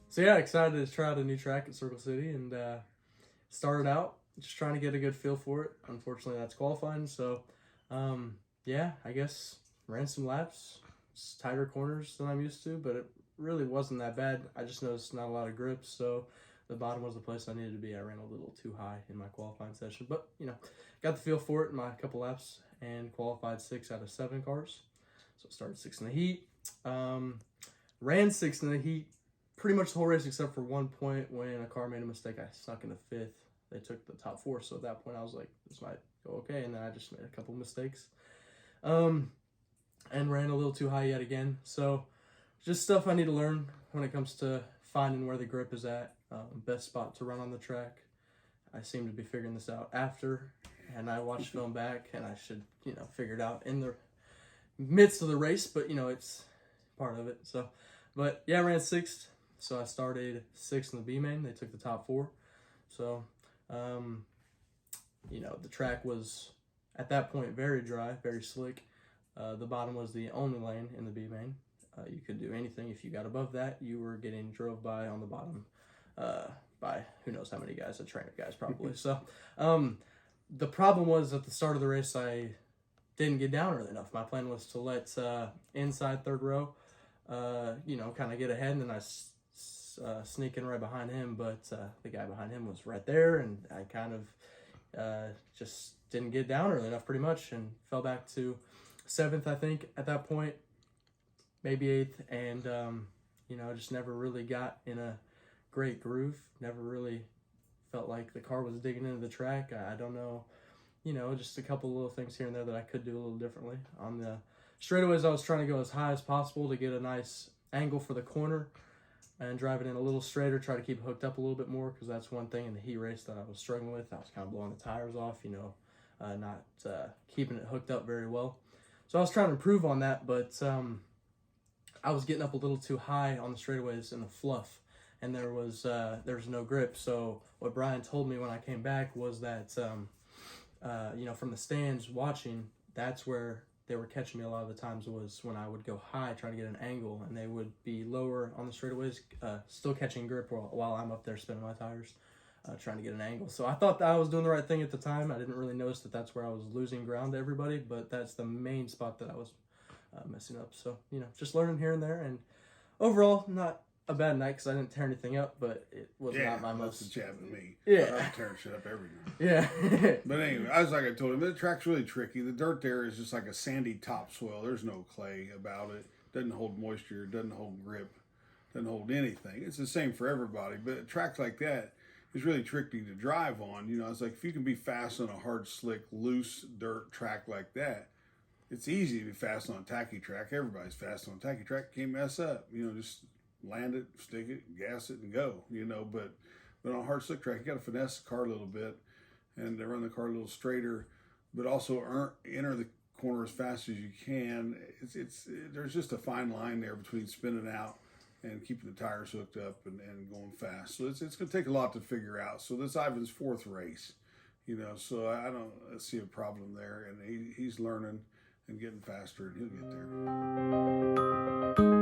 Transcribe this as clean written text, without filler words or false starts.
So yeah, excited to try out a new track at Circle City, and started out just trying to get a good feel for it. Unfortunately, that's qualifying, so yeah, I guess ran some laps, tighter corners than I'm used to, but it really wasn't that bad. I just noticed not a lot of grips, so the bottom was the place I needed to be. I ran a little too high in my qualifying session, but got the feel for it in my couple laps and qualified 6 out of 7 cars. So started 6th in the heat, ran 6th in the heat pretty much the whole race except for one point when a car made a mistake. I snuck into 5th. They took the top 4, so at that point I was like, this might go okay, and then I just made a couple mistakes. And ran a little too high yet again. So just stuff I need to learn when it comes to finding where the grip is at, best spot to run on the track. I seem to be figuring this out after, and I watched film back, and I should, figure it out in the midst of the race, but, it's part of it. So, but yeah, I ran 6th, so I started 6th in the B main. They took the top 4. So, the track was, at that point, very dry, very slick. The bottom was the only lane in the B main. You could do anything. If you got above that, you were getting drove by on the bottom by who knows how many guys, a train of guys probably. So the problem was at the start of the race, I didn't get down early enough. My plan was to let inside 3rd row, kind of get ahead, and then I sneak in right behind him. But the guy behind him was right there, and I kind of just didn't get down early enough pretty much, and fell back to 7th, I think, at that point, maybe 8th, and, just never really got in a great groove, never really felt like the car was digging into the track. I don't know, just a couple little things here and there that I could do a little differently. On the straightaways, I was trying to go as high as possible to get a nice angle for the corner and drive it in a little straighter, try to keep it hooked up a little bit more, because that's one thing in the heat race that I was struggling with. I was kind of blowing the tires off, not keeping it hooked up very well. So I was trying to improve on that, but I was getting up a little too high on the straightaways in the fluff, and there was no grip. So what Brian told me when I came back was that, from the stands watching, that's where they were catching me a lot of the times, was when I would go high trying to get an angle, and they would be lower on the straightaways, still catching grip while I'm up there spinning my tires, trying to get an angle. So I thought that I was doing the right thing at the time. I didn't really notice that that's where I was losing ground to everybody, but that's the main spot that I was messing up. So, just learning here and there, and overall, not a bad night because I didn't tear anything up, but it was not my most. That's what happened to me. Yeah. I'm tearing shit up every night. Yeah. But anyway, I told him, the track's really tricky. The dirt there is just like a sandy topsoil. There's no clay about it. Doesn't hold moisture, doesn't hold grip, doesn't hold anything. It's the same for everybody, but a track like that is really tricky to drive on. It's like if you can be fast on a hard, slick, loose dirt track like that, it's easy to be fast on a tacky track. Everybody's fast on a tacky track. Can't mess up. Just land it, stick it, gas it, and go. But on a hard, slick track, you got to finesse the car a little bit and run the car a little straighter, but also enter the corner as fast as you can. There's just a fine line there between spinning out and keeping the tires hooked up and going fast. So it's going to take a lot to figure out. So this Ivan's 4th race, so I don't see a problem there, and he's learning and getting faster, and he'll get there.